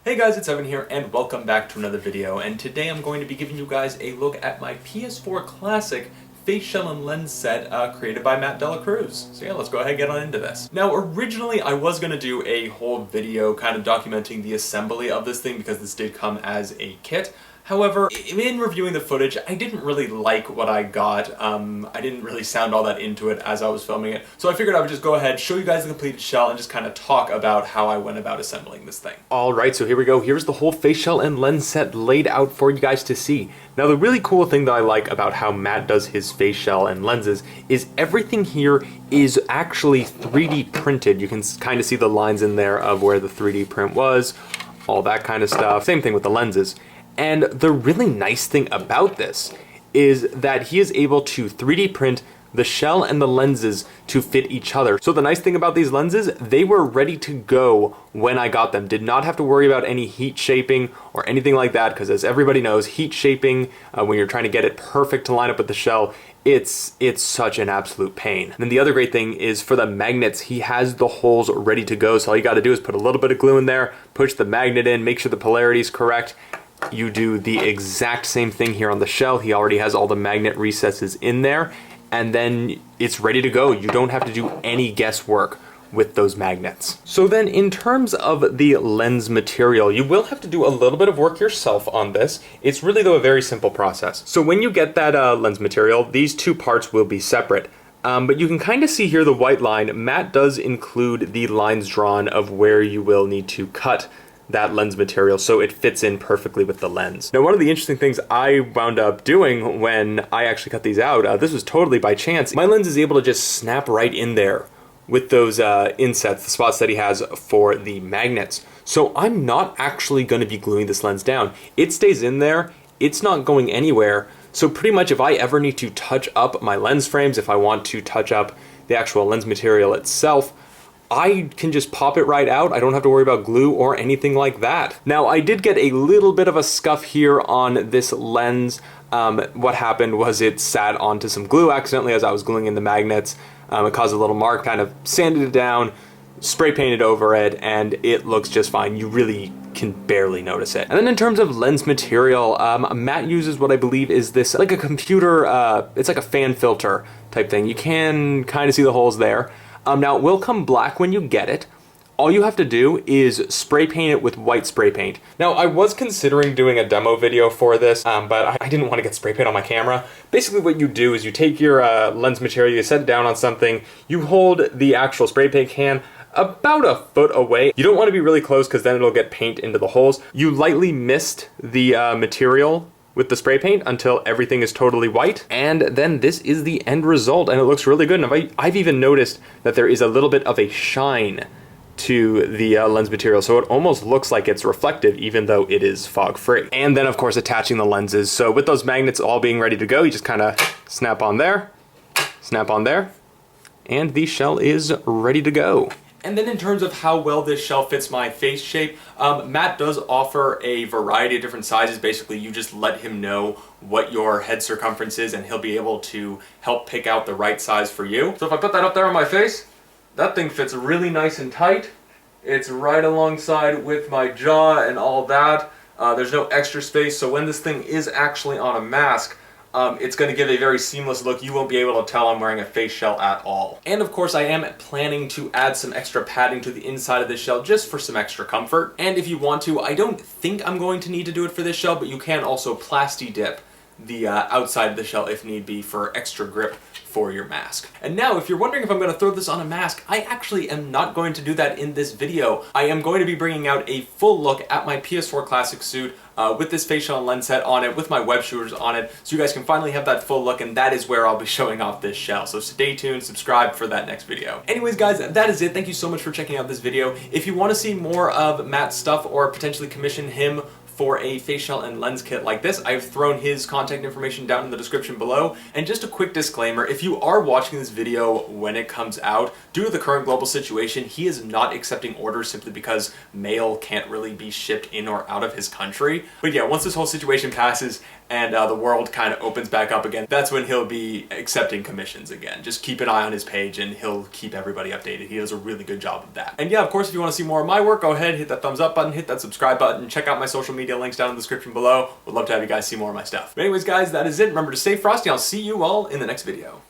Hey guys, it's Evan here, and welcome back to another video, and today I'm going to be giving you guys a look at my PS4 classic Faceshell and lens set created by Cruz. So yeah, let's go ahead and get on into this. Now, originally I was going to do a whole video kind of documenting the assembly of this thing because this did come as a kit. However, in reviewing the footage, I didn't really like what I got. I didn't really sound all that into it as I was filming it. So I figured I would just go ahead, show you guys the completed shell, and just kind of talk about how I went about assembling this thing. Alright, so here we go. Here's the whole face shell and lens set laid out for you guys to see. Now, the really cool thing that I like about how Matt does his face shell and lenses is everything here is actually 3D printed. You can kind of see the lines in there of where the 3D print was, all that kind of stuff. Same thing with the lenses. And the really nice thing about this is that he is able to 3D print the shell and the lenses to fit each other. So the nice thing about these lenses, they were ready to go when I got them. Did not have to worry about any heat shaping or anything like that, because as everybody knows, heat shaping, when you're trying to get it perfect to line up with the shell, it's such an absolute pain. And then the other great thing is for the magnets, he has the holes ready to go. So all you gotta do is put a little bit of glue in there, push the magnet in, make sure the polarity is correct. You do the exact same thing here on the shell. He already has all the magnet recesses in there, and then it's ready to go. You don't have to do any guesswork with those magnets. So then in terms of the lens material, you will have to do a little bit of work yourself on this. It's really, though, a very simple process. So when you get that lens material, these two parts will be separate. But you can kind of see here the white line. Matt does include the lines drawn of where you will need to cut that lens material so it fits in perfectly with the lens. Now, one of the interesting things I wound up doing when I actually cut these out, this was totally by chance. My lens is able to just snap right in there with those insets, the spots that he has for the magnets. So I'm not actually going to be gluing this lens down. It stays in there. It's not going anywhere. So pretty much if I ever need to touch up my lens frames, if I want to touch up the actual lens material itself, I can just pop it right out. I don't have to worry about glue or anything like that. Now, I did get a little bit of a scuff here on this lens. What happened was it sat onto some glue accidentally as I was gluing in the magnets. It caused a little mark, kind of sanded it down, spray painted over it, and it looks just fine. You really can barely notice it. And then in terms of lens material, Matt uses what I believe is this, like a computer, it's like a fan filter type thing. You can kind of see the holes there. Now, it will come black when you get it. All you have to do is spray paint it with white spray paint. Now, I was considering doing a demo video for this, but I didn't want to get spray paint on my camera. Basically, what you do is you take your lens material, you set it down on something, you hold the actual spray paint can about a foot away. You don't want to be really close because then it'll get paint into the holes. You lightly mist the material with the spray paint until everything is totally white, and then this is the end result, and it looks really good. And I've even noticed that there is a little bit of a shine to the lens material, so it almost looks like it's reflective even though it is fog-free. And then of course attaching the lenses. So with those magnets all being ready to go, you just kind of snap on there, and the shell is ready to go. And then in terms of how well this shell fits my face shape, Matt does offer a variety of different sizes. Basically, you just let him know what your head circumference is and he'll be able to help pick out the right size for you. So if I put that up there on my face, that thing fits really nice and tight. It's right alongside with my jaw and all that. There's no extra space, so when this thing is actually on a mask, it's going to give a very seamless look. You won't be able to tell I'm wearing a face shell at all. And of course, I am planning to add some extra padding to the inside of this shell just for some extra comfort. And if you want to, I don't think I'm going to need to do it for this shell, but you can also plasti dip the outside of the shell if need be for extra grip for your mask. And now, if you're wondering if I'm going to throw this on a mask, I actually am not going to do that in this video. I am going to be bringing out a full look at my PS4 Classic suit with this facial and lens set on it, with my web shooters on it, so you guys can finally have that full look, and that is where I'll be showing off this shell. So stay tuned, subscribe for that next video. Anyways, guys, that is it. Thank you so much for checking out this video. If you want to see more of Matt's stuff or potentially commission him for a facial and lens kit like this, I've thrown his contact information down in the description below. And just a quick disclaimer, if you are watching this video when it comes out, Due to the current global situation, he is not accepting orders simply because mail can't really be shipped in or out of his country. But yeah, once this whole situation passes and the world kind of opens back up again, that's when he'll be accepting commissions again. Just keep an eye on his page and he'll keep everybody updated. He does a really good job of that. And yeah, of course, if you want to see more of my work, go ahead, hit that thumbs up button, hit that subscribe button, check out my social media links down in the description below. Would love to have you guys see more of my stuff. But anyways, guys, that is it. Remember to stay frosty. I'll see you all in the next video.